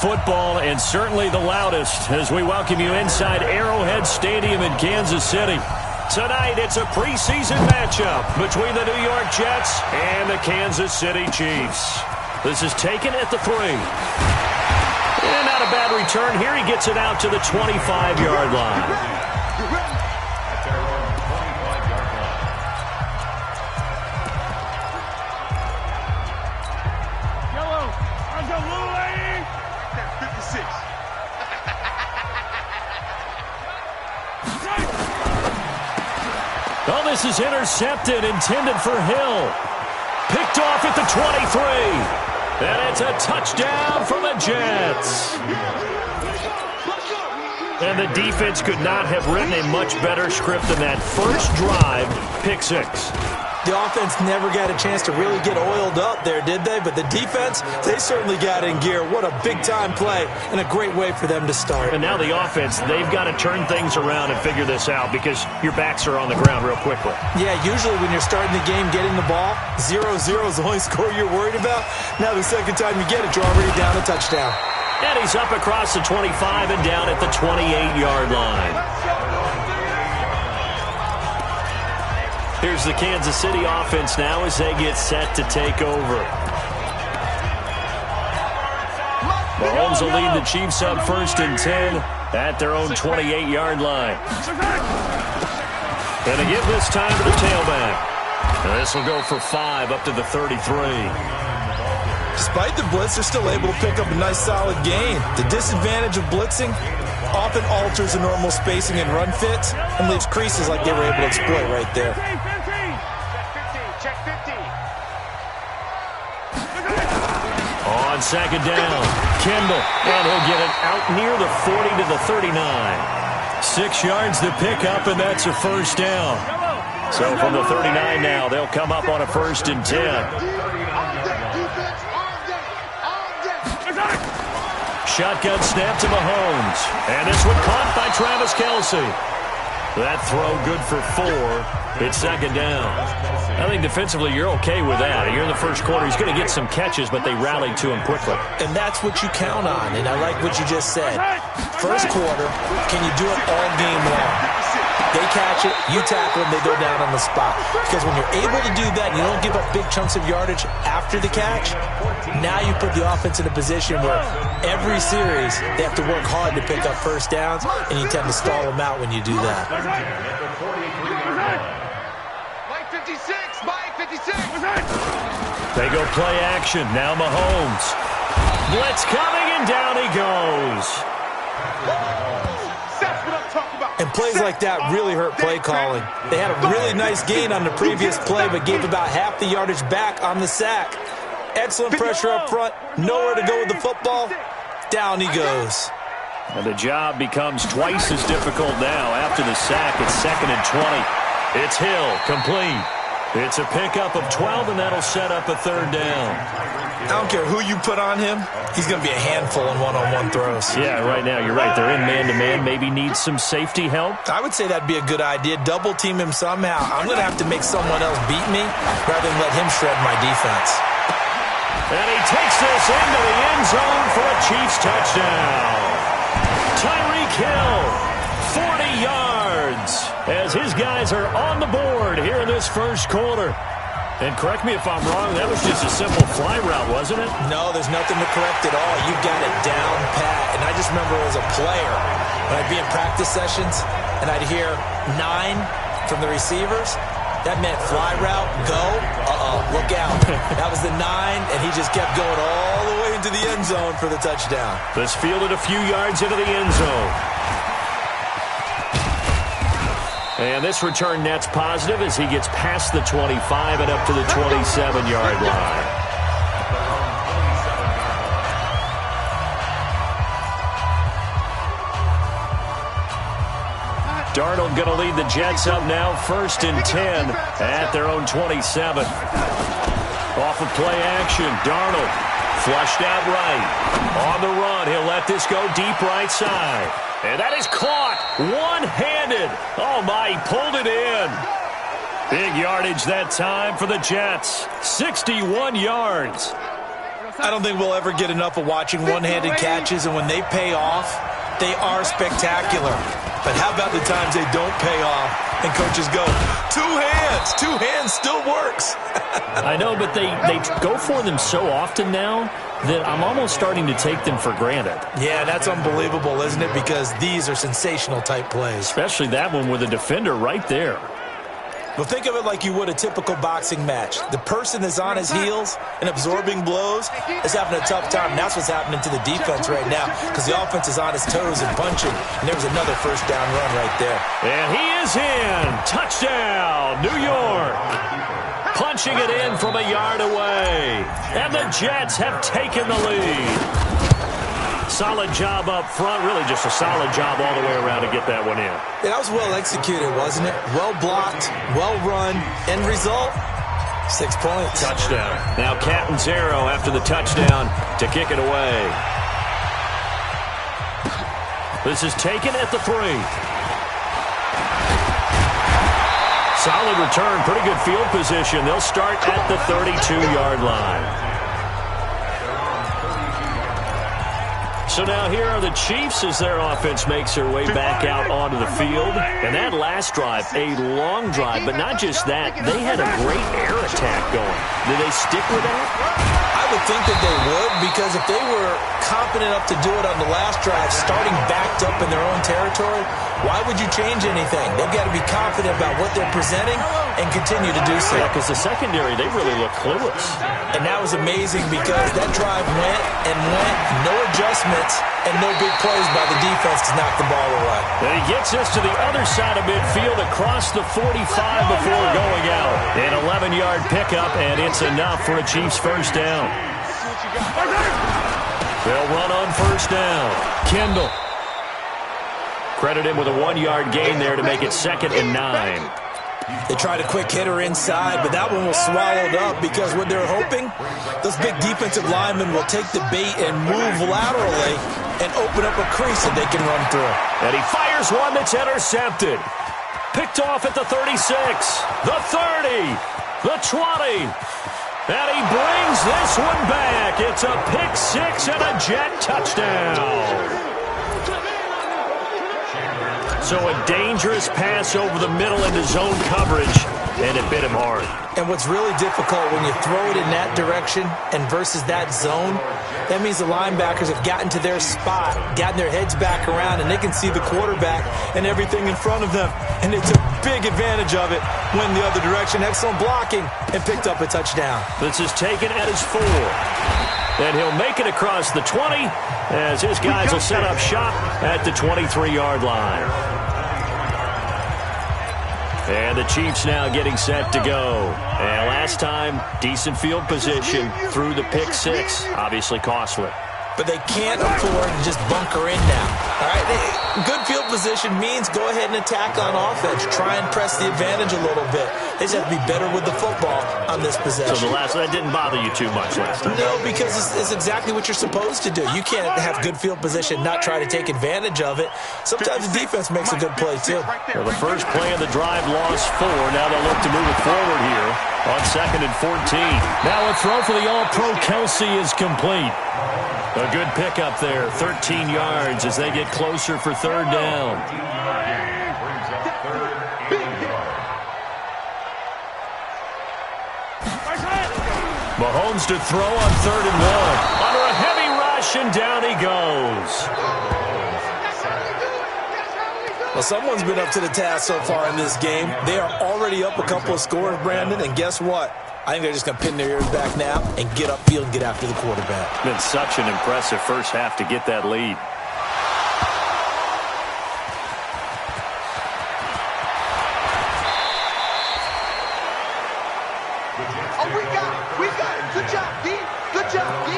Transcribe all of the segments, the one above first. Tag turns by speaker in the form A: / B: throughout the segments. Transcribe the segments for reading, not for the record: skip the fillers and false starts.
A: Football, and certainly the loudest, as we welcome you inside Arrowhead Stadium in Kansas City. Tonight, it's a preseason matchup between the New York Jets and the Kansas City Chiefs. This is taken at the 3. And not a bad return here. He gets it out to the 25-yard line. Oh, this is intercepted, intended for Hill. Picked off at the 23. And it's a touchdown for the Jets. And the defense could not have written a much better script than that first drive, pick 6.
B: The offense never got a chance to really get oiled up there, did they? But the defense, they certainly got in gear. What a big-time play and a great way for them to start.
A: And now the offense, they've got to turn things around and figure this out because your backs are on the ground real quickly.
B: Yeah, usually when you're starting the game, getting the ball, 0-0 is the only score you're worried about. Now the second time you get it, you're already down a touchdown.
A: And he's up across the 25 and down at the 28-yard line. Here's the Kansas City offense now as they get set to take over. Mahomes will lead the Chiefs up 1st and 10 at their own 28-yard line. And they give this time to the tailback. And this will go for 5 up to the 33.
B: Despite the blitz, they're still able to pick up a nice solid gain. The disadvantage of blitzing often alters the normal spacing and run fits and leaves creases like they were able to exploit right there.
A: On 2nd down, Kendall, and he'll get it out near the 40 to the 39. 6 yards to pick up, and that's a 1st down. So from the 39 now, they'll come up on a 1st and 10. Shotgun snap to Mahomes. And this one caught by Travis Kelce. That throw good for 4. It's 2nd down. I think defensively you're okay with that. You're in the first quarter. He's going to get some catches, but they rallied to him quickly.
B: And that's what you count on, and I like what you just said. First quarter, can you do it all game long? They catch it, you tackle them, they go down on the spot. Because when you're able to do that, you don't give up big chunks of yardage after the catch, now you put the offense in a position where every series they have to work hard to pick up 1st downs, and you tend to stall them out when you do that.
A: They go play action. Now Mahomes. Blitz coming, and down he goes.
B: And plays like that really hurt play calling. They had a really nice gain on the previous play, but gave about half the yardage back on the sack. Excellent pressure up front. Nowhere to go with the football. Down he goes.
A: And the job becomes twice as difficult now after the sack. It's 2nd and 20. It's Hill, complete. It's a pickup of 12, and that'll set up a 3rd down.
B: I don't care who you put on him. He's going to be a handful in one-on-one throws.
A: Yeah, right now you're right. They're in man-to-man. Maybe need some safety help.
B: I would say that'd be a good idea. Double team him somehow. I'm going to have to make someone else beat me rather than let him shred my defense.
A: And he takes this into the end zone for a Chiefs touchdown. Tyreek Hill, 40 yards, as his guys are on the board here in this first quarter. And correct me if I'm wrong, that was just a simple fly route, wasn't it?
B: No, there's nothing to correct at all. You got it down pat. And I just remember as a player, when I'd be in practice sessions, and I'd hear 9 from the receivers, that meant fly route, go, look out. That was the 9, and he just kept going all the way into the end zone for the touchdown.
A: This fielded a few yards into the end zone. And this return net's positive as he gets past the 25 and up to the 27-yard line. Darnold going to lead the Jets up now, 1st and 10 at their own 27. Off of play action, Darnold flushed out right. On the run, he'll let this go deep right side. And that is caught one-handed. Oh, my, he pulled it in. Big yardage that time for the Jets. 61 yards.
B: I don't think we'll ever get enough of watching one-handed catches, and when they pay off, they are spectacular. But how about the times they don't pay off and coaches go, two hands still works.
A: I know, but they go for them so often now that I'm almost starting to take them for granted.
B: Yeah, that's unbelievable, isn't it? Because these are sensational type plays.
A: Especially that one with a defender right there.
B: Well, think of it like you would a typical boxing match. The person that's on his heels and absorbing blows is having a tough time. And that's what's happening to the defense right now because the offense is on his toes and punching. And there was another first down run right there.
A: And he is in. Touchdown, New York. Punching it in from a yard away. And the Jets have taken the lead. Solid job up front. Really just a solid job all the way around to get that one in.
B: Yeah, that was well executed, wasn't it? Well blocked, well run. End result, 6 points.
A: Touchdown. Now Catanzaro after the touchdown to kick it away. This is taken at the 3. Solid return. Pretty good field position. They'll start at the 32-yard line. So now here are the Chiefs as their offense makes their way back out onto the field. And that last drive, a long drive, but not just that. They had a great air attack going. Did they stick with that?
B: I would think that they would, because if they were confident enough to do it on the last drive, starting backed up in their own territory, why would you change anything? They've got to be confident about what they're presenting and continue to do so.
A: Yeah, because the secondary, they really look clueless.
B: And that was amazing because that drive went and went, no adjustments, and no big plays by the defense to knock the ball away.
A: And he gets us to the other side of midfield across the 45 before going out. An 11-yard pickup, and it's enough for a Chiefs first down. They'll run on first down. Kendall. Credit him with a 1-yard gain there to make it 2nd and 9.
B: They tried a quick hitter inside, but that one was swallowed up because what they're hoping, those big defensive linemen will take the bait and move laterally and open up a crease that they can run through.
A: And he fires one that's intercepted. Picked off at the 36, the 30, the 20. And he brings this one back. It's a pick 6 and a Jet touchdown. So a dangerous pass over the middle into zone coverage, and it bit him hard.
B: And what's really difficult when you throw it in that direction and versus that zone, that means the linebackers have gotten to their spot, gotten their heads back around, and they can see the quarterback and everything in front of them. And they took big advantage of it, went the other direction, excellent blocking, and picked up a touchdown.
A: This is taken at his 4. And he'll make it across the 20 as his guys will set up shop at the 23-yard line. And the Chiefs now getting set to go. And last time, decent field position through the pick 6. Obviously costly.
B: But they can't afford to just bunker in now. All right, good field position means go ahead and attack on offense. Try and press the advantage a little bit. They just have to be better with the football on this possession.
A: So that didn't bother you too much last time?
B: No, because it's exactly what you're supposed to do. You can't have good field position, not try to take advantage of it. Sometimes the defense makes a good play, too.
A: Well, the first play of the drive lost 4. Now they'll look to move it forward here on 2nd and 14. Now a throw for the All-Pro Kelsey is complete. A good pickup there, 13 yards as they get closer for 3rd down. Mahomes to throw on 3rd and 1. Under a heavy rush, and down he goes.
B: Well, someone's been up to the task so far in this game. They are already up a couple of scores, Brandon, and guess what? I think they're just going to pin their ears back now and get upfield and get after the quarterback.
A: Been such an impressive first half to get that lead.
C: Oh, we got it. Good job, D. Good job, D.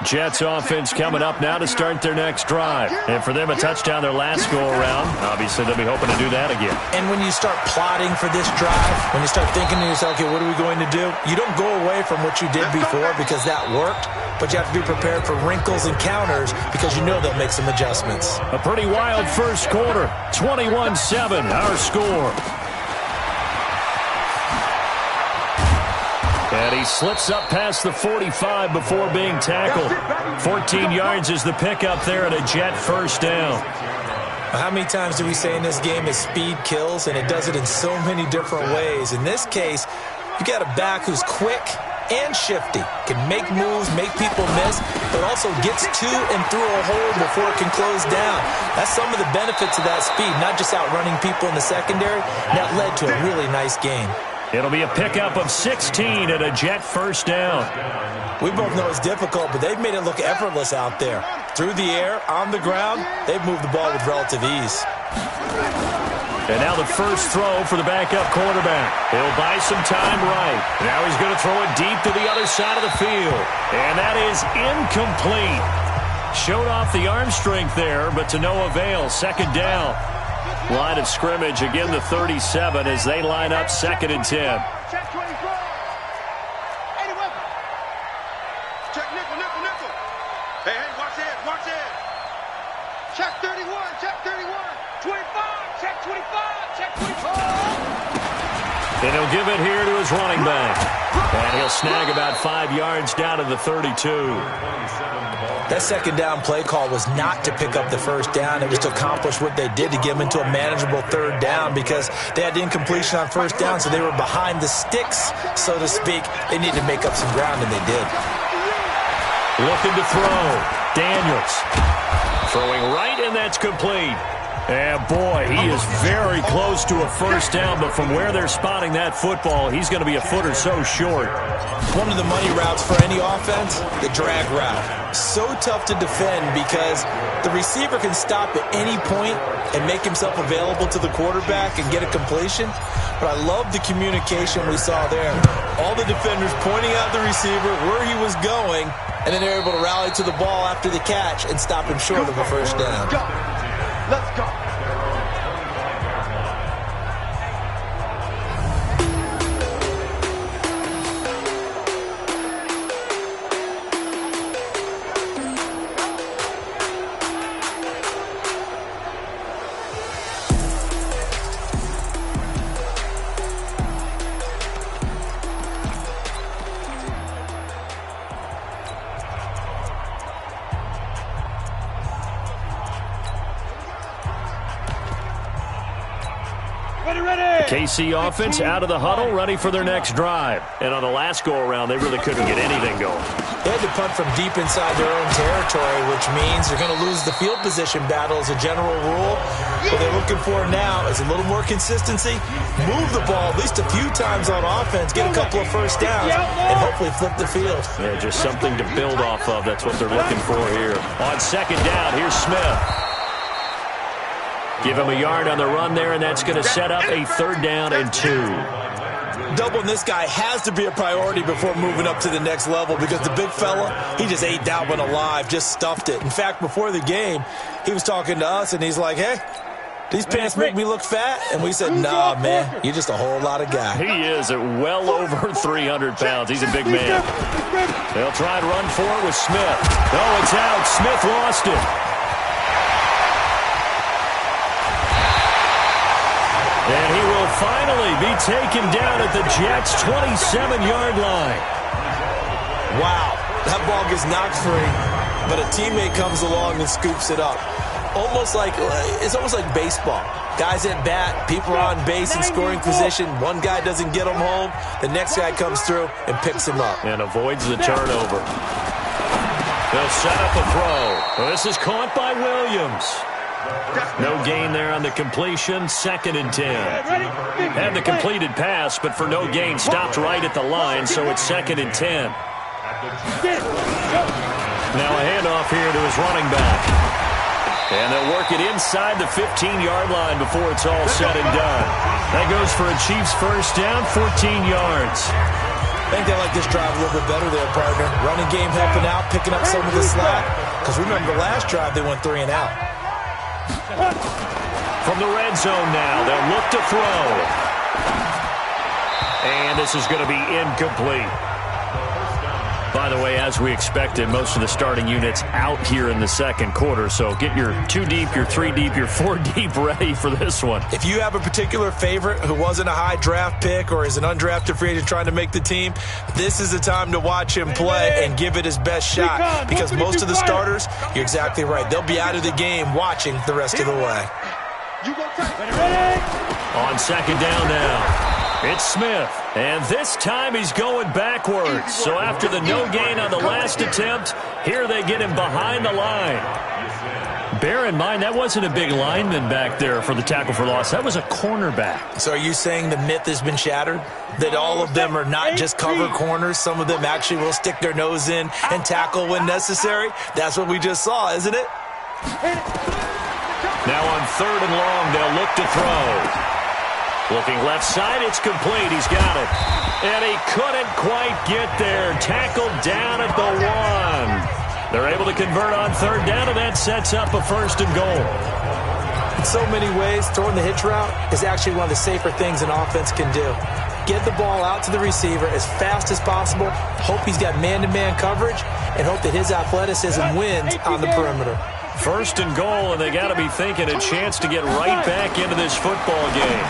A: Jets offense coming up now to start their next drive. And for them, a touchdown their last go-around. Obviously, they'll be hoping to do that again.
B: And when you start plotting for this drive, when you start thinking to yourself, okay, what are we going to do? You don't go away from what you did before because that worked, but you have to be prepared for wrinkles and counters because you know they'll make some adjustments.
A: A pretty wild first quarter. 21-7, our score. And he slips up past the 45 before being tackled. 14 yards is the pickup there and a Jet first down.
B: How many times do we say in this game that speed kills, and it does it in so many different ways? In this case, you got a back who's quick and shifty, can make moves, make people miss, but also gets to and through a hole before it can close down. That's some of the benefits of that speed, not just outrunning people in the secondary. That led to a really nice game.
A: It'll be a pickup of 16 and a Jet first down.
B: We both know it's difficult, but they've made it look effortless out there. Through the air, on the ground, they've moved the ball with relative ease.
A: And now the first throw for the backup quarterback. He'll buy some time right. Now he's going to throw it deep to the other side of the field. And that is incomplete. Showed off the arm strength there, but to no avail. Second down. Line of scrimmage, again the 37 as they line up 2nd and 10.
C: Check 24. 81. Check nickel, nickel, nickel. Hey, watch it, watch it. Check 31, check 31. 25, check 25, check 25.
A: And he'll give it here to his running back. And he'll snag about 5 yards down to the 32.
B: That second down play call was not to pick up the first down. It was to accomplish what they did, to get them into a manageable third down, because they had incompletion on first down, so they were behind the sticks, so to speak. They needed to make up some ground, and they did.
A: Looking to throw. Daniels. Throwing right, and that's complete. And boy, he is very close to a first down, but from where they're spotting that football, he's going to be a foot or so short.
B: One of the money routes for any offense, the drag route. So tough to defend because the receiver can stop at any point and make himself available to the quarterback and get a completion. But I love the communication we saw there. All the defenders pointing out the receiver, where he was going, and then they're able to rally to the ball after the catch and stop him short of a first down.
C: Let's go.
A: KC offense out of the huddle, ready for their next drive. And on the last go-around, they really couldn't get anything going.
B: They had to punt from deep inside their own territory, which means they're going to lose the field position battle as a general rule. What they're looking for now is a little more consistency, move the ball at least a few times on offense, get a couple of first downs, and hopefully flip the field.
A: Yeah, just something to build off of. That's what they're looking for here. On second down, here's Smith. Give him a yard on the run there, and that's going to set up a 3rd down and 2.
B: Doubling this guy has to be a priority before moving up to the next level, because the big fella, he just ate that one alive, just stuffed it. In fact, before the game, he was talking to us, and he's like, hey, these pants make me look fat? And we said, nah, man, you're just a whole lot of guy.
A: He is at well over 300 pounds. He's a big man. They'll try and run for it with Smith. Oh, it's out. Smith lost it. And he will finally be taken down at the Jets' 27-yard line.
B: Wow, that ball gets knocked free, but a teammate comes along and scoops it up. It's almost like baseball. Guys at bat, people are on base in scoring position. One guy doesn't get him home. The next guy comes through and picks him up.
A: And avoids the turnover. They'll set up a throw. This is caught by Williams. No gain there on the completion. 2nd and 10. Had the completed pass, but for no gain, stopped right at the line, so it's 2nd and 10. Now a handoff here to his running back. And they'll work it inside the 15-yard line before it's all said and done. That goes for a Chiefs first down, 14 yards.
B: I think they like this drive a little bit better there, partner. Running game helping out, picking up some of the slack. Because remember, the last drive they went 3 and out.
A: From the red zone now, they'll look to throw. And this is going to be incomplete. By the way, as we expected, most of the starting units out here in the second quarter. So get your 2 deep, your 3 deep, your 4 deep ready for this one.
B: If you have a particular favorite who wasn't a high draft pick or is an undrafted free agent trying to make the team, this is the time to watch him play and give it his best shot. Because most of the starters, you're exactly right, they'll be out of the game watching the rest of the way.
A: On second down now. It's Smith, and this time he's going backwards. So after the no gain on the last attempt, here they get him behind the line. Bear in mind, that wasn't a big lineman back there for the tackle for loss. That was a cornerback.
B: So are you saying the myth has been shattered? That all of them are not just cover corners? Some of them actually will stick their nose in and tackle when necessary? That's what we just saw, isn't it?
A: Now on third and long, they'll look to throw. Looking left side, it's complete. He's got it. And he couldn't quite get there. Tackled down at the 1. They're able to convert on third down, and that sets up a first and goal.
B: In so many ways, throwing the hitch route is actually one of the safer things an offense can do. Get the ball out to the receiver as fast as possible, hope he's got man-to-man coverage, and hope that his athleticism wins on the perimeter.
A: First and goal, and they got to be thinking a chance to get right back into this football game.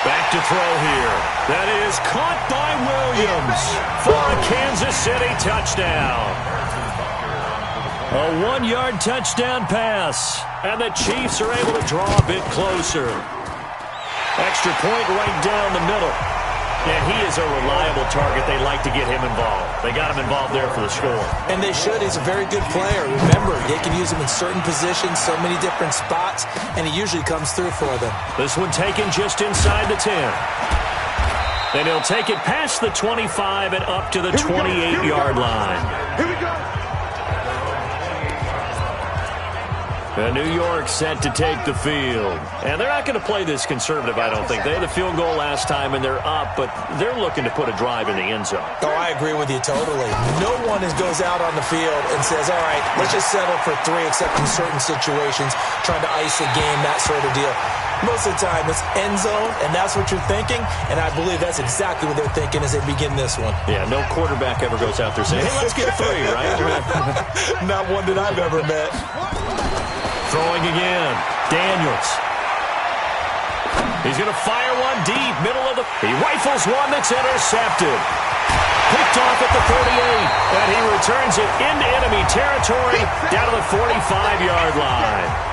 A: Back to throw here. That is caught by Williams for a Kansas City touchdown. A 1-yard touchdown pass, and the Chiefs are able to draw a bit closer. Extra point right down the middle. And he is a reliable target. They like to get him involved. They got him involved there for the score.
B: And they should. He's a very good player. Remember, they can use him in certain positions, so many different spots, and he usually comes through for them.
A: This one taken just inside the 10. Then he'll take it past the 25 and up to the 28-yard line.
C: Here we go.
A: New York set to take the field. And they're not going to play this conservative, I don't think. They had the field goal last time, and they're up, but they're looking to put a drive in the end zone.
B: Oh, I agree with you totally. No one goes out on the field and says, all right, let's just settle for 3, except in certain situations, trying to ice a game, that sort of deal. Most of the time, it's end zone, and that's what you're thinking, and I believe that's exactly what they're thinking as they begin this one.
A: Yeah, no quarterback ever goes out there saying, hey, let's get 3, right?
B: Not one that I've ever met.
A: Throwing again. Daniels. He's going to fire one deep, middle of the... He rifles one that's intercepted. Picked off at the 38, and he returns it into enemy territory down to the 45-yard line.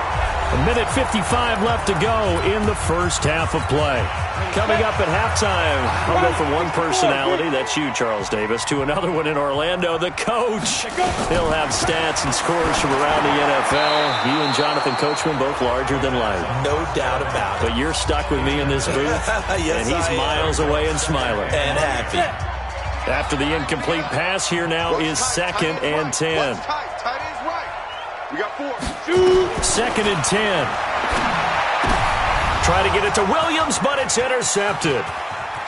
A: 1:55 left to go in the first half of play. Coming up at halftime, I'll go from one personality, that's you, Charles Davis, to another one in Orlando, the coach. He'll have stats and scores from around the NFL. You and Jonathan Coachman, both larger than life.
B: No doubt about it.
A: But you're stuck with me in this booth,
B: yes,
A: and he's miles away and smiling.
B: And happy.
A: After the incomplete pass, here now is 2nd and 10.
C: Tight end's right. We got 4.
A: 2nd and 10. Try to get it to Williams, but it's intercepted.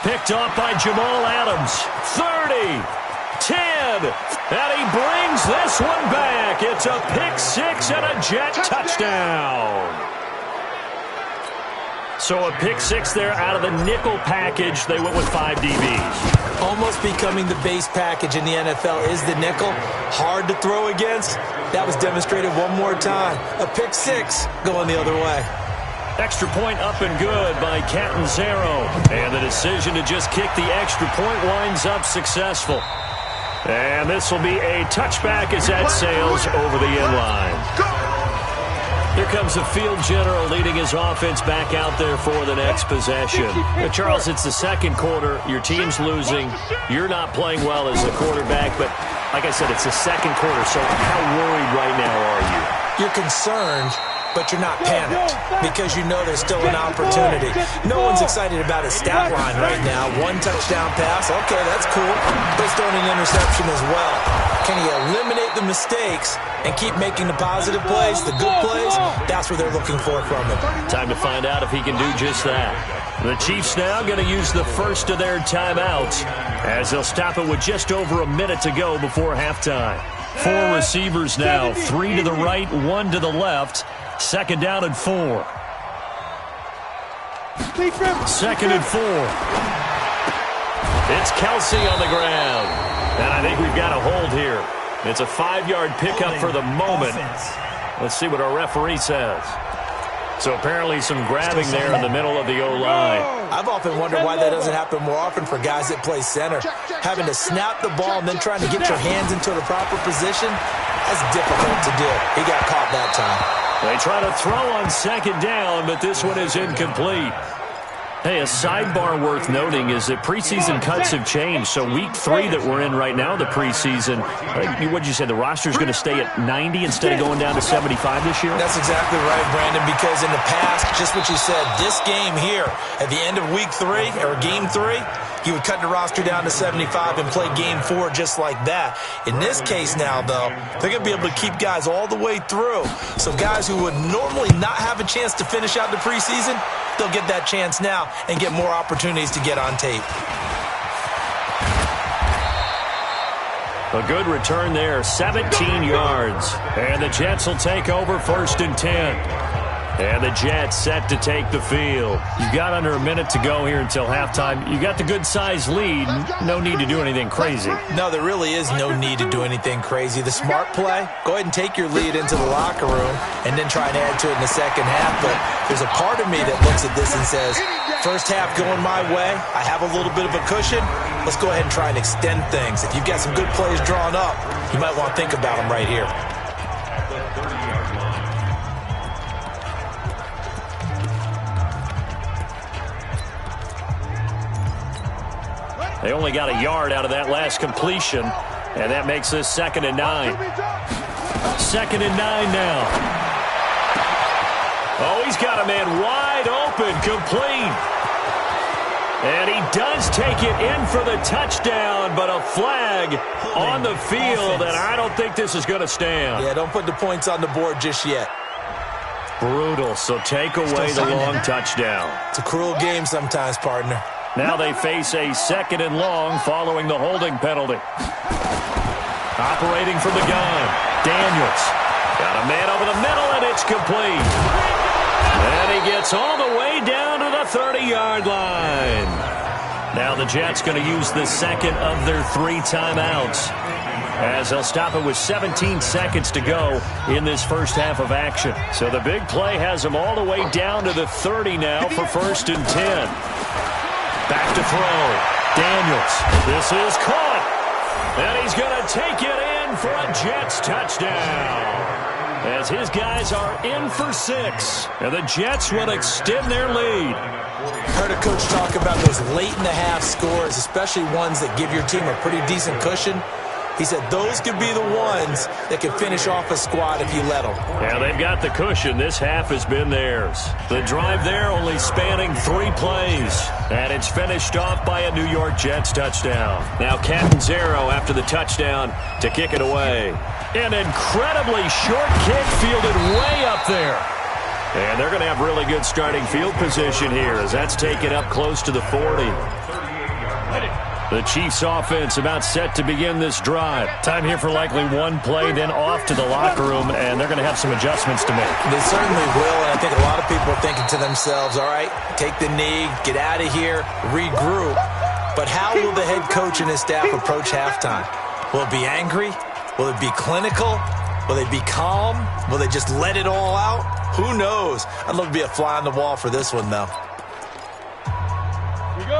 A: Picked off by Jamal Adams. 30, 10, and he brings this one back. It's a pick 6 and a Jet touchdown. So a pick 6 there out of the nickel package. They went with 5 DBs.
B: Almost becoming the base package in the NFL is the nickel. Hard to throw against. That was demonstrated one more time. A pick 6 going the other way.
A: Extra point up and good by Catanzaro. And the decision to just kick the extra point winds up successful. And this will be a touchback as that sails over the end line. Here comes the field general leading his offense back out there for the next possession. Charles, it's the second quarter. Your team's losing. You're not playing well as the quarterback, but like I said, it's the second quarter, so how worried right now are you?
B: You're concerned, but you're not panicked because you know there's still an opportunity. No one's excited about his stat line right now. 1 touchdown pass, okay, that's cool. He's throwing an interception as well. Can he eliminate the mistakes and keep making the positive plays, the good plays? That's what they're looking for from him.
A: Time to find out if he can do just that. The Chiefs now going to use the first of their timeouts as they'll stop it with just over a minute to go before halftime. 4 receivers now, 3 to the right, 1 to the left. 2nd down and 4. 2nd and 4. It's Kelsey on the ground. And I think we've got a hold here. It's a 5-yard pickup for the moment. Let's see what our referee says. So apparently some grabbing there in the middle of the O-line.
B: I've often wondered why that doesn't happen more often for guys that play center. Having to snap the ball and then trying to get your hands into the proper position, that's difficult to do. He got caught that time.
A: They try to throw on second down, but this one is incomplete. Hey, a sidebar worth noting is that preseason cuts have changed. So week 3 that we're in right now, the preseason, what'd you say, the roster's going to stay at 90 instead of going down to 75 this year?
B: That's exactly right, Brandon, because in the past, just what you said, this game here, at the end of week 3, or game 3, you would cut the roster down to 75 and play game 4 just like that. In this case now, though, they're going to be able to keep guys all the way through. So guys who would normally not have a chance to finish out the preseason, they'll get that chance now and get more opportunities to get on tape.
A: A good return there, 17 yards. And the Jets will take over 1st and 10. And the Jets set to take the field. You've got under a minute to go here until halftime. You got the good-sized lead. No need to do anything crazy.
B: No, there really is no need to do anything crazy. The smart play, go ahead and take your lead into the locker room and then try and add to it in the second half. But there's a part of me that looks at this and says, first half going my way, I have a little bit of a cushion. Let's go ahead and try and extend things. If you've got some good plays drawn up, you might want to think about them right here.
A: They only got a yard out of that last completion, and that makes this 2nd and 9. 2nd and 9 now. Oh, he's got a man wide open, complete. And he does take it in for the touchdown, but a flag on the field, and I don't think this is going to stand.
B: Yeah, don't put the points on the board just yet.
A: Brutal, so take away the long touchdown.
B: It's a cruel game sometimes, partner.
A: Now they face a 2nd and long following the holding penalty. Operating from the gun, Daniels. Got a man over the middle, and it's complete. And he gets all the way down to the 30-yard line. Now the Jets going to use the second of their 3 timeouts, as they'll stop it with 17 seconds to go in this first half of action. So the big play has them all the way down to the 30 now for 1st and 10. Back to throw. Daniels. This is caught. And he's going to take it in for a Jets touchdown. As his guys are in for 6. And the Jets will extend their lead.
B: Heard a coach talk about those late-in-the-half scores, especially ones that give your team a pretty decent cushion. He said those could be the ones that can finish off a squad if you let them.
A: Yeah, they've got the cushion. This half has been theirs. The drive there only spanning 3 plays. And it's finished off by a New York Jets touchdown. Now Catanzaro after the touchdown to kick it away. An incredibly short kick fielded way up there. And they're going to have really good starting field position here as that's taken up close to the 40. The Chiefs offense about set to begin this drive. Time here for likely 1 play, then off to the locker room, and they're going to have some adjustments to make.
B: They certainly will, and I think a lot of people are thinking to themselves, all right, take the knee, get out of here, regroup. But how will the head coach and his staff approach halftime? Will it be angry? Will it be clinical? Will they be calm? Will they just let it all out? Who knows? I'd love to be a fly on the wall for this one, though.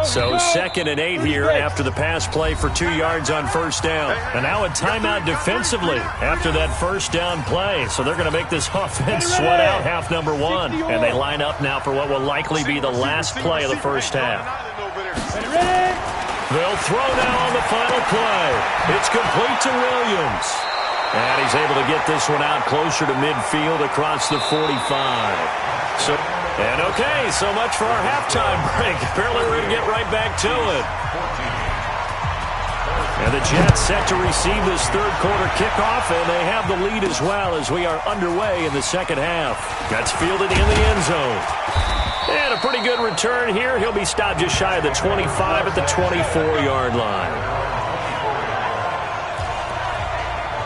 A: So 2nd and 8 here after the pass play for 2 yards on 1st down. And now a timeout defensively after that 1st down play. So they're going to make this offense sweat out half number 1. And they line up now for what will likely be the last play of the first half. They'll throw now on the final play. It's complete to Williams. And he's able to get this one out closer to midfield across the 45. And okay, so much for our halftime break. Apparently we're going to get right back to it. And the Jets set to receive this 3rd quarter kickoff, and they have the lead as well as we are underway in the 2nd half. That's fielded in the end zone. And a pretty good return here. He'll be stopped just shy of the 25 at the 24-yard line.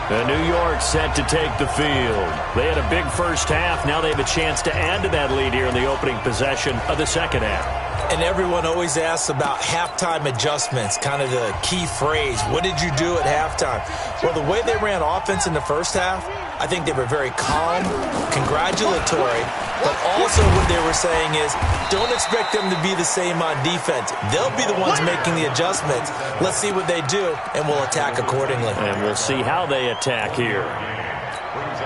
A: And New York set to take the field. They had a big first half. Now they have a chance to add to that lead here in the opening possession of the 2nd half.
B: And everyone always asks about halftime adjustments, kind of the key phrase. What did you do at halftime? Well, the way they ran offense in the first half, I think they were very calm, congratulatory, but also what they were saying is don't expect them to be the same on defense. They'll be the ones making the adjustments. Let's see what they do, and we'll attack accordingly.
A: And we'll see how they attack here.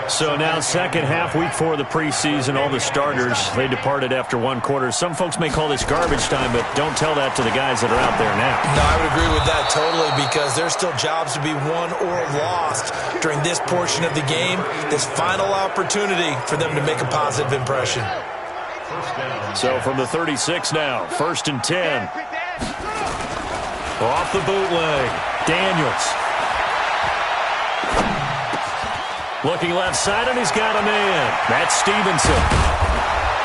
A: So now second half, week 4 of the preseason, all the starters, they departed after one quarter. Some folks may call this garbage time, but don't tell that to the guys that are out there now.
B: No, I would agree with that totally because there's still jobs to be won or lost during this portion of the game, this final opportunity for them to make a positive impression.
A: So from the 36 now, 1st and 10. Off the bootleg, Daniels. Looking left side, and he's got a man. That's Stevenson.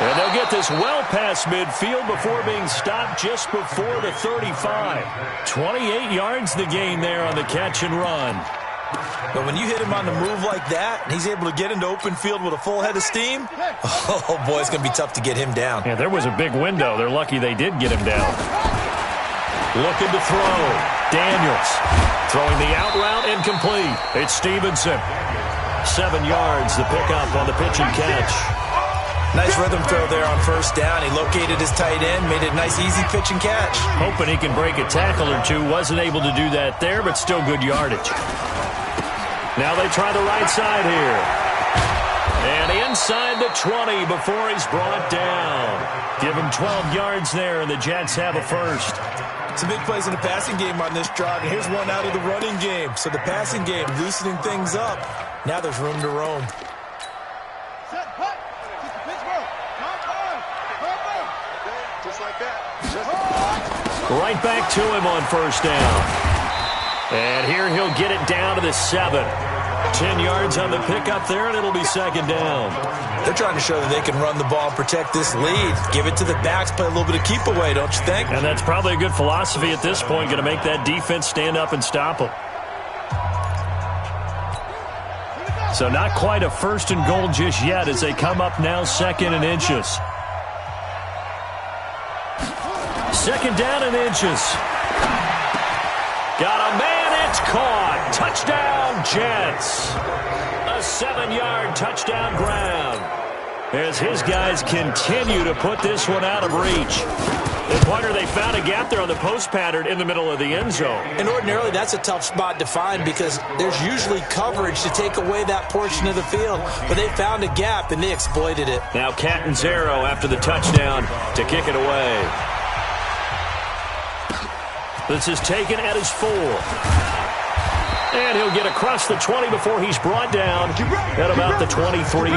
A: And they'll get this well past midfield before being stopped just before the 35. 28 yards the gain there on the catch and run.
B: But when you hit him on the move like that, and he's able to get into open field with a full head of steam, oh, boy, it's going to be tough to get him down.
A: Yeah, there was a big window. They're lucky they did get him down. Looking to throw. Daniels throwing the out route, incomplete. It's Stevenson. 7 yards, the pickup on the pitch and catch.
B: Nice rhythm throw there on first down. He located his tight end, made it a nice, easy pitch and catch.
A: Hoping he can break a tackle or two. Wasn't able to do that there, but still good yardage. Now they try the right side here. And inside the 20 before he's brought down. Give him 12 yards there, and the Jets have a first.
B: Some big plays in the passing game on this drive, and here's one out of the running game. So the passing game loosening things up. Now there's room to roam.
C: Just like that.
A: Right back to him on first down. And here he'll get it down to the 7. 10 yards on the pickup there, and it'll be second down.
B: They're trying to show that they can run the ball and protect this lead. Give it to the backs, play a little bit of keep away, don't you think?
A: And that's probably a good philosophy at this point, going to make that defense stand up and stop them. So not quite a 1st and goal just yet as they come up now 2nd and inches. 2nd down and inches. Got a man, it's caught. Touchdown, Jets. A 7-yard touchdown grab as his guys continue to put this one out of reach. The pointer, they found a gap there on the post pattern in the middle of the end zone.
B: And ordinarily, that's a tough spot to find because there's usually coverage to take away that portion of the field. But they found a gap, and they exploited it.
A: Now Catanzaro after the touchdown to kick it away. This is taken at his 4. And he'll get across the 20 before he's brought down at about the 23.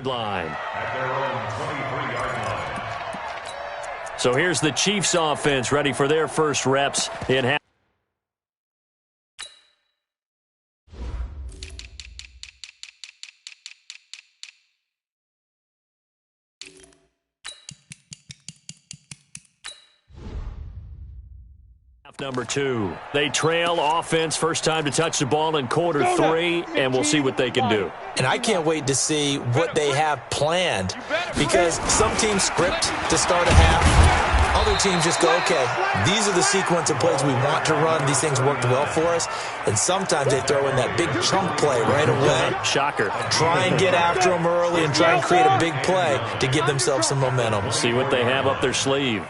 A: Line. So here's the Chiefs offense ready for their first reps in half. Number 2. They trail offense, first time to touch the ball in quarter 3, and we'll see what they can do.
B: And I can't wait to see what they have planned, because some teams script to start a half. Other teams just go, okay, these are the sequence of plays we want to run. These things worked well for us. And sometimes they throw in that big chunk play right away.
A: Shocker.
B: Try and get after them early and try and create a big play to give themselves some momentum.
A: We'll see what they have up their sleeve.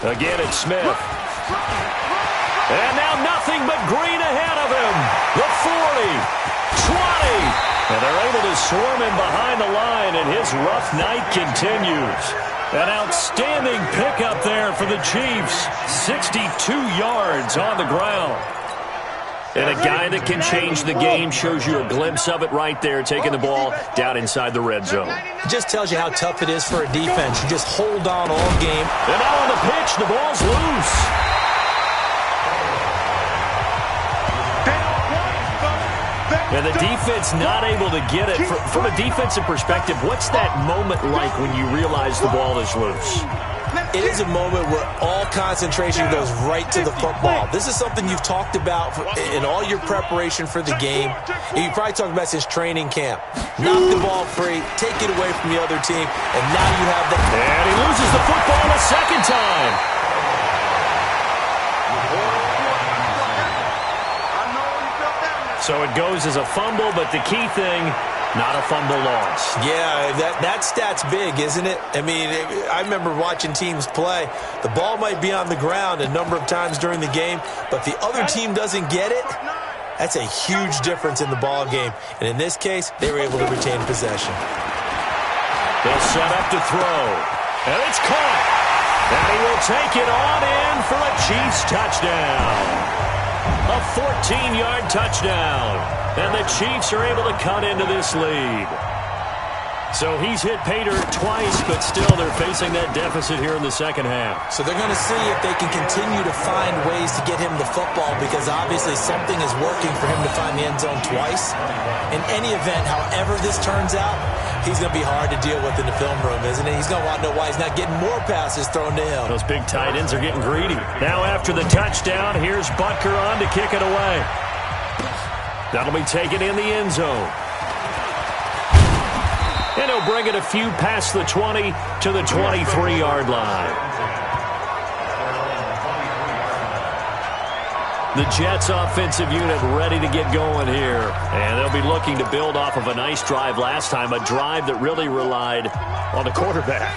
A: Again, it's Smith. And now nothing but green ahead of him. The 40, 20. And they're able to swarm him behind the line, and his rough night continues. An outstanding pickup there for the Chiefs. 62 yards on the ground. And a guy that can change the game, shows you a glimpse of it right there, taking the ball down inside the red zone.
B: It just tells you how tough it is for a defense. You just hold on all game.
A: And now on the pitch, the ball's loose. And the defense not able to get it. From a defensive perspective, what's that moment like when you realize the ball is loose?
B: It is a moment where all concentration goes right to the football. This is something you've talked about in all your preparation for the game. You probably talked about since training camp. Knock the ball free, take it away from the other team, and now you have the...
A: And he loses the football a second time. So it goes as a fumble, but the key thing, not a fumble loss.
B: Yeah, that stat's big, isn't it? I mean, I remember watching teams play. The ball might be on the ground a number of times during the game, but the other team doesn't get it. That's a huge difference in the ball game. And in this case, they were able to retain possession.
A: They'll set up to throw. And it's caught. And he will take it on in for a Chiefs touchdown. A 14-yard touchdown. And the Chiefs are able to cut into this lead. So he's hit Pater twice, but still they're facing that deficit here in the second half.
B: So they're going to see if they can continue to find ways to get him the football, because obviously something is working for him to find the end zone twice. In any event, however this turns out, he's going to be hard to deal with in the film room, isn't he? He's going to want to know why he's not getting more passes thrown to him.
A: Those big tight ends are getting greedy. Now after the touchdown, here's Butker on to kick it away. That'll be taken in the end zone. And he'll bring it a few past the 20 to the 23-yard line. The Jets offensive unit ready to get going here. And they'll be looking to build off of a nice drive last time, a drive that really relied on the quarterback.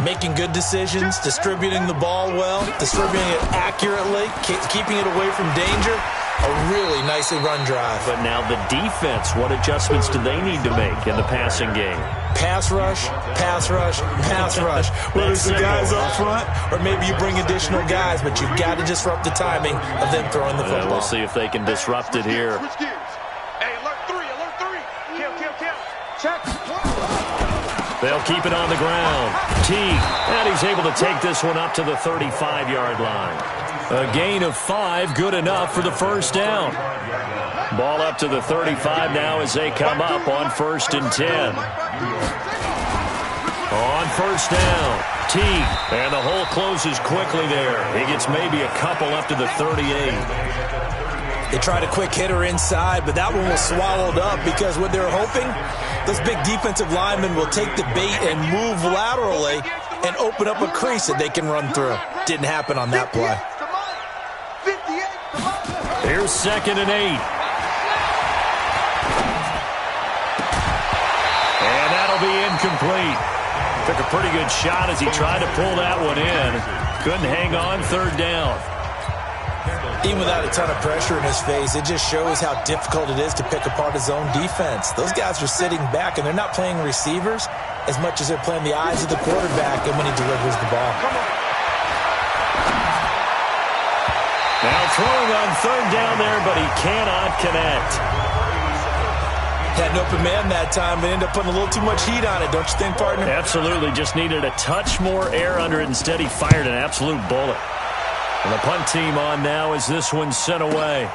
B: Making good decisions, distributing the ball well, distributing it accurately, keeping it away from danger. A really nicely run drive.
A: But now the defense, what adjustments do they need to make in the passing game?
B: Pass rush, pass rush, pass rush. Whether it's the guys up front or maybe you bring additional guys, but you've got to disrupt the timing of them throwing the football.
A: We'll see if they can disrupt it here.
C: Hey, alert three. Kill. Check.
A: They'll keep it on the ground. Teague, and he's able to take this one up to the 35-yard line. A gain of 5, good enough for the first down. Ball up to the 35 now as they come up on 1st and 10. On first down, Teague, and the hole closes quickly there. He gets maybe a couple up to the 38.
B: They tried a quick hitter inside, but that one was swallowed up because what they're hoping, those big defensive linemen will take the bait and move laterally and open up a crease that they can run through. Didn't happen on that play.
A: Here's 2nd and 8. And that'll be incomplete. Took a pretty good shot as he tried to pull that one in. Couldn't hang on 3rd down.
B: Even without a ton of pressure in his face, it just shows how difficult it is to pick apart his own defense. Those guys are sitting back, and they're not playing receivers as much as they're playing the eyes of the quarterback and when he delivers the ball.
A: Now throwing on 3rd down there, but he cannot connect.
B: Had an open man that time, but ended up putting a little too much heat on it, don't you think, partner?
A: Absolutely. Just needed a touch more air under it. Instead, he fired an absolute bullet. And the punt team on now as this one's sent away.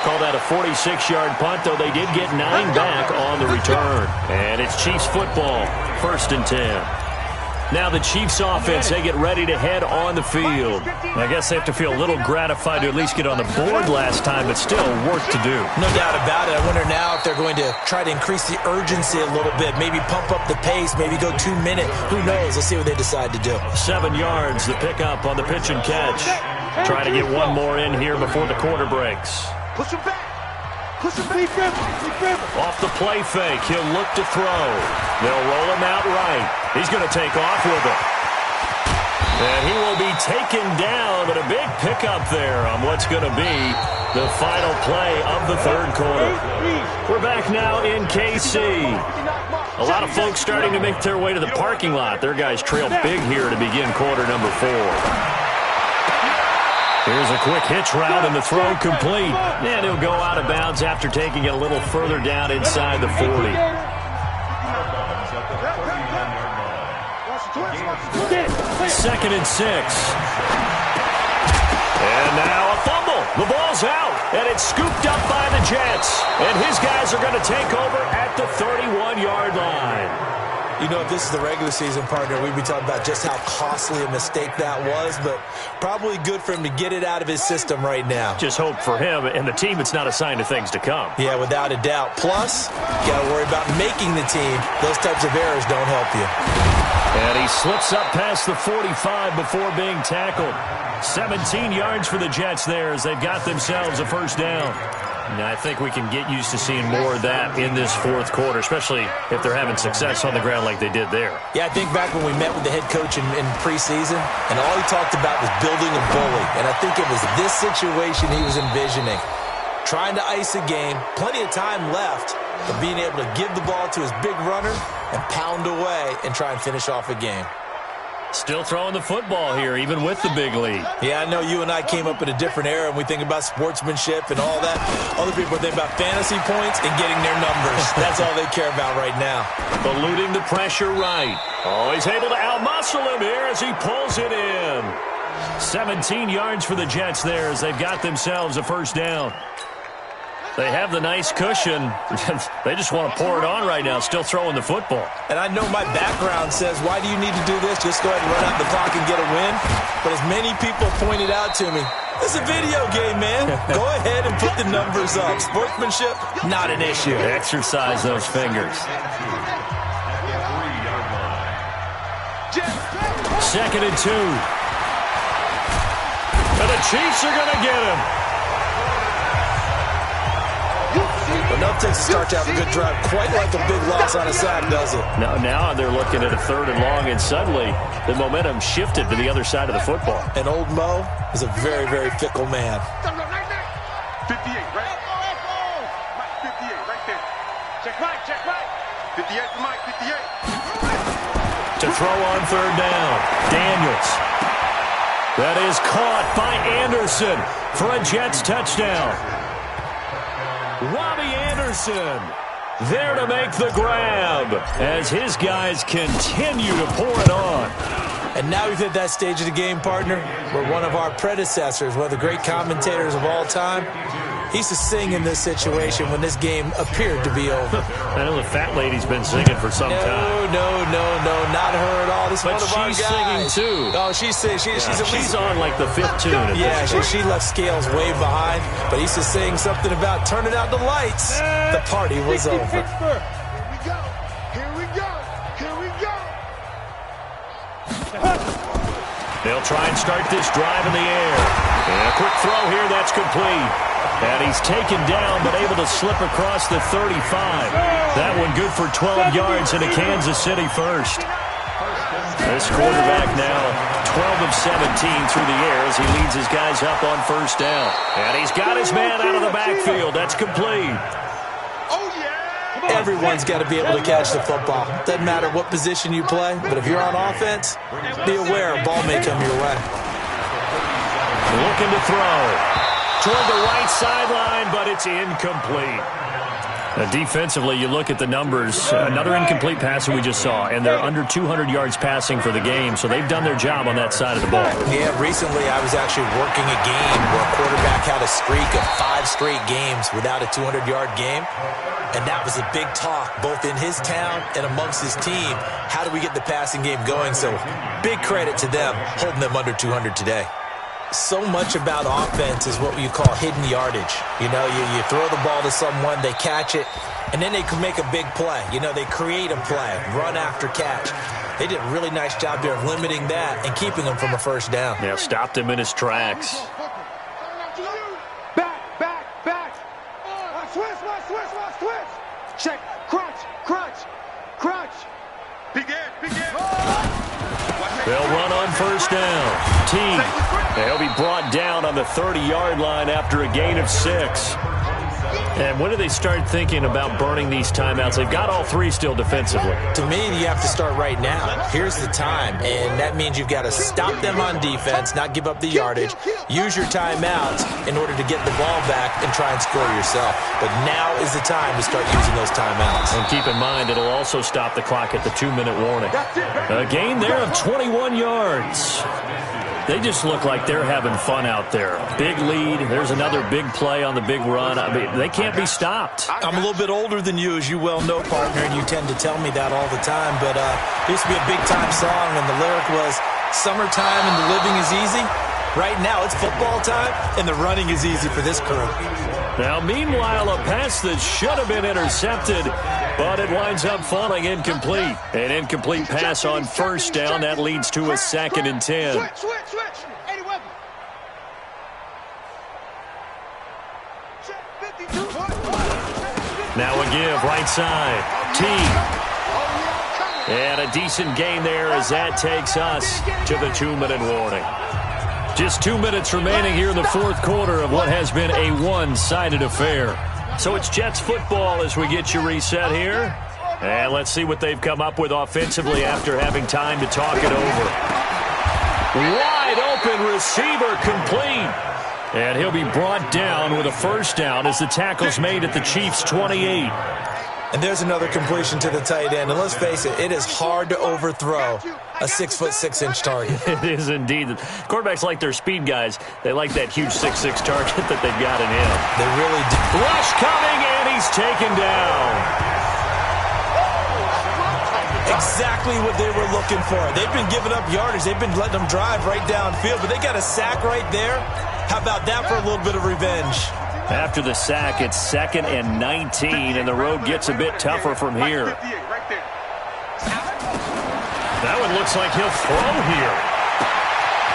A: Call that a 46-yard punt, though they did get 9 back on the return. And it's Chiefs football, 1st and 10. Now the Chiefs offense, they get ready to head on the field. I guess they have to feel a little gratified to at least get on the board last time, but still work to do.
B: No doubt about it. I wonder now if they're going to try to increase the urgency a little bit, maybe pump up the pace, maybe go 2 minutes. Who knows? Let's see what they decide to do.
A: 7 yards, the pickup on the pitch and catch. Try to get one more in here before the quarter breaks.
C: Push him back. Push him back.
A: Off the play fake, he'll look to throw. They'll roll him out right. He's going to take off with it. And he will be taken down, but a big pickup there on what's going to be the final play of the third quarter. We're back now in KC. A lot of folks starting to make their way to the parking lot. Their guys trail big here to begin quarter number 4. Here's a quick hitch route and the throw complete. And he'll go out of bounds after taking it a little further down inside the 40. Second and 6. And now a fumble. The ball's out, and it's scooped up by the Jets. And his guys are going to take over at the 31-yard line.
B: You know, if this is the regular season, partner, we'd be talking about just how costly a mistake that was, but probably good for him to get it out of his system right now.
A: Just hope for him and the team it's not a sign of things to come.
B: Yeah, without a doubt. Plus, you got to worry about making the team. Those types of errors don't help you.
A: And he slips up past the 45 before being tackled. 17 yards for the Jets there as they've got themselves a first down. And I think we can get used to seeing more of that in this fourth quarter, especially if they're having success on the ground like they did there.
B: Yeah, I think back when we met with the head coach in preseason, and all he talked about was building a bully. And I think it was this situation he was envisioning. Trying to ice a game, plenty of time left, but being able to give the ball to his big runner and pound away and try and finish off a game.
A: Still throwing the football here, even with the big lead.
B: Yeah, I know you and I came up in a different era, and we think about sportsmanship and all that. Other people think about fantasy points and getting their numbers. That's all they care about right now.
A: Eluding the pressure right. Oh, he's able to outmuscle him here as he pulls it in. 17 yards for the Jets there as they've got themselves a first down. They have the nice cushion. They just want to pour it on right now, still throwing the football.
B: And I know my background says, why do you need to do this? Just go ahead and run out the clock and get a win. But as many people pointed out to me, it's a video game, man. Go ahead and put the numbers up. Sportsmanship, not an issue.
A: Exercise those fingers. Second and 2. And the Chiefs are going to get him.
B: Enough takes to start to have a good drive. Quite like a big loss on a sack, does it?
A: Now they're looking at a third and long, and suddenly the momentum shifted to the other side of the football.
B: And old Mo is a very, very fickle man.
C: 58, right? Mike, 58, right there. Check Mike. 58 for Mike, 58.
A: To throw on third down, Daniels. That is caught by Anderson for a Jets touchdown. Robbie Anderson there to make the grab as his guys continue to pour it on.
B: And now we've hit that stage of the game, partner, where one of our predecessors, one of the great commentators of all time, he used to sing in this situation when this game appeared to be over.
A: I know the fat lady's been singing for some time.
B: No, not her at all. This is one of our guys.
A: But she's singing, too.
B: Oh, she's singing.
A: She's on like the 5th tune.
B: Yeah, she left Scales way behind, but he used to sing something about turning out the lights. The party was over.
C: Here we go.
A: They'll try and start this drive in the air. And a quick throw here, that's complete. And he's taken down, but able to slip across the 35. That one good for 12 yards into Kansas City first. This quarterback now 12 of 17 through the air as he leads his guys up on first down. And he's got his man out of the backfield. That's complete.
C: Oh, yeah.
B: Everyone's got to be able to catch the football. Doesn't matter what position you play, but if you're on offense, be aware a ball may come your way.
A: Looking to throw toward the right sideline, but it's incomplete. Defensively, you look at the numbers. Another incomplete pass we just saw, and they're under 200 yards passing for the game, so they've done their job on that side of the ball.
B: Yeah, recently I was actually working a game where a quarterback had a streak of 5 straight games without a 200-yard game, and that was a big talk both in his town and amongst his team. How do we get the passing game going? So big credit to them holding them under 200 today. So much about offense is what you call hidden yardage. You know, you throw the ball to someone, they catch it, and then they can make a big play. You know, they create a play, run after catch. They did a really nice job there of limiting that and keeping him from a first down.
A: Yeah, stopped him in his tracks.
C: Back. Switch. Check. Crunch. Begin.
A: They'll run on first down. They'll be brought down on the 30-yard line after a gain of 6. And when do they start thinking about burning these timeouts? They've got all 3 still defensively.
B: To me, you have to start right now. Here's the time, and that means you've got to stop them on defense, not give up the yardage, use your timeouts in order to get the ball back and try and score yourself. But now is the time to start using those timeouts.
A: And keep in mind, it'll also stop the clock at the 2-minute warning. A gain there of 21 yards. They just look like they're having fun out there. Big lead. There's another big play on the big run. I mean, they can't be stopped.
B: I'm a little bit older than you, as you well know, partner, and you tend to tell me that all the time. But it used to be a big-time song, and the lyric was, "Summertime and the living is easy." Right now, it's football time, and the running is easy for this crew.
A: Now, meanwhile, a pass that should have been intercepted, but it winds up falling incomplete. An incomplete pass on first down. That leads to a 2nd and 10.
C: Switch. 80 weapon. Check 52.
A: Now a give, right side. And a decent gain there as that takes us to the 2-minute warning. Just 2 minutes remaining here in the 4th quarter of what has been a one-sided affair. So it's Jets football as we get you reset here. And let's see what they've come up with offensively after having time to talk it over. Wide open receiver complete. And he'll be brought down with a first down as the tackle's made at the Chiefs' 28.
B: And there's another completion to the tight end. And let's face it, it is hard to overthrow a 6'6" target.
A: It is indeed. Quarterbacks like their speed guys. They like that huge 6'6" target that they've got in him.
B: They really do.
A: Rush coming, and he's taken down.
B: Exactly what they were looking for. They've been giving up yardage. They've been letting them drive right downfield, but they got a sack right there. How about that for a little bit of revenge?
A: After the sack, it's 2nd and 19, and the road gets a bit tougher from here. That one looks like he'll throw here.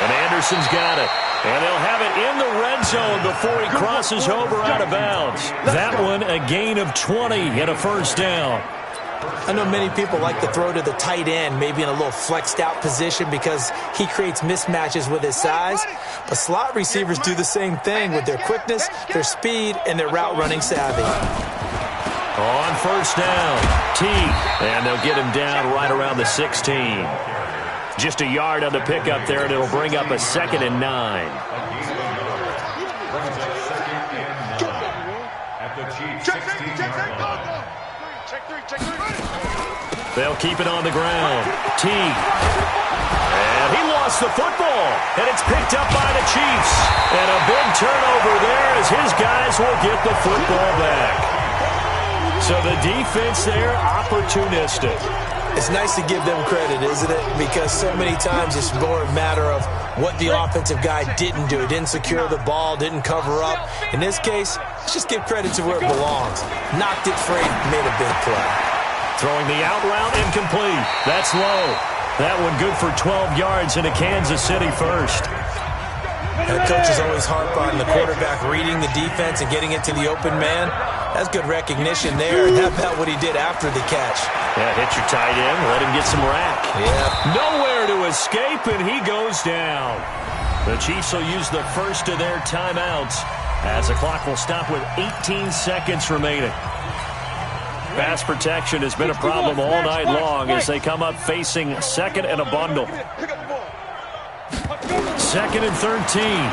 A: And Anderson's got it. And they'll have it in the red zone before he crosses over out of bounds. That one, a gain of 20 and a first down.
B: I know many people like to throw to the tight end, maybe in a little flexed out position because he creates mismatches with his size. But slot receivers do the same thing with their quickness, their speed, and their route running savvy.
A: On first down, and they'll get him down right around the 16. Just a yard on the pickup there, and it'll bring up a 2nd and 9. They'll keep it on the ground. And he lost the football, and it's picked up by the Chiefs. And a big turnover there as his guys will get the football back. So the defense there, opportunistic.
B: It's nice to give them credit, isn't it? Because so many times it's more a matter of what the offensive guy didn't do. Didn't secure the ball, didn't cover up. In this case, let's just give credit to where it belongs. Knocked it free, made a big play.
A: Throwing the out route, incomplete. That's low. That one good for 12 yards into Kansas City first.
B: And the coaches always harp on the quarterback reading the defense and getting it to the open man. That's good recognition there. And how about what he did after the catch?
A: Yeah, hit your tight end, let him get some rack.
B: Yeah.
A: Nowhere to escape, and he goes down. The Chiefs will use the first of their timeouts as the clock will stop with 18 seconds remaining. Pass protection has been a problem all night long as they come up facing 2nd and a bundle. 2nd and 13.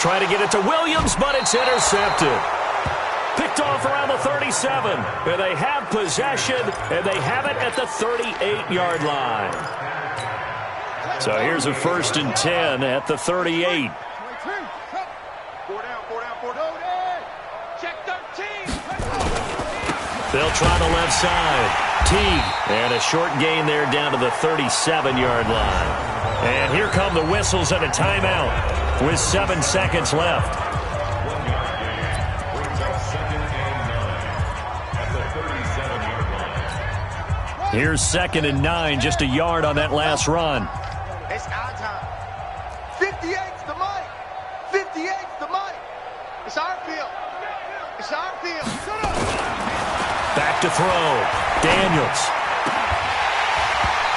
A: Trying to get it to Williams, but it's intercepted. Picked off around the 37. And they have possession, and they have it at the 38-yard line. So here's a 1st and 10 at the 38.
C: Check 13.
A: They'll try the left side. Teague, and a short gain there down to the 37-yard line. And here come the whistles and a timeout with 7 seconds left. Here's 2nd and 9, just a yard on that last run.
C: It's our time. 58's the money. 58's the money. It's our field. It's our field.
A: Back to throw. Daniels.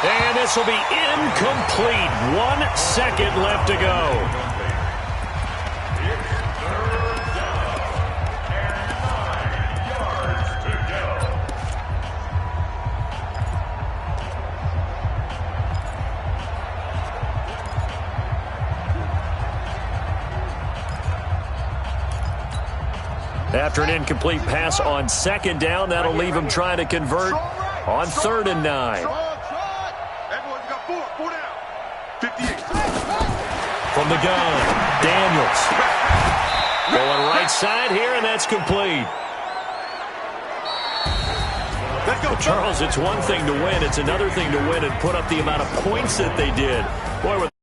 A: And this will be incomplete. 1 second left to go. After an incomplete pass on 2nd down, that'll leave him trying to convert on 3rd and 9.
C: Everyone's got 4 down. 58.
A: From the gun, Daniels. Going right side here, and that's complete.
C: Let's go,
A: Charles, it's one thing to win. It's another thing to win and put up the amount of points that they did. Boy, with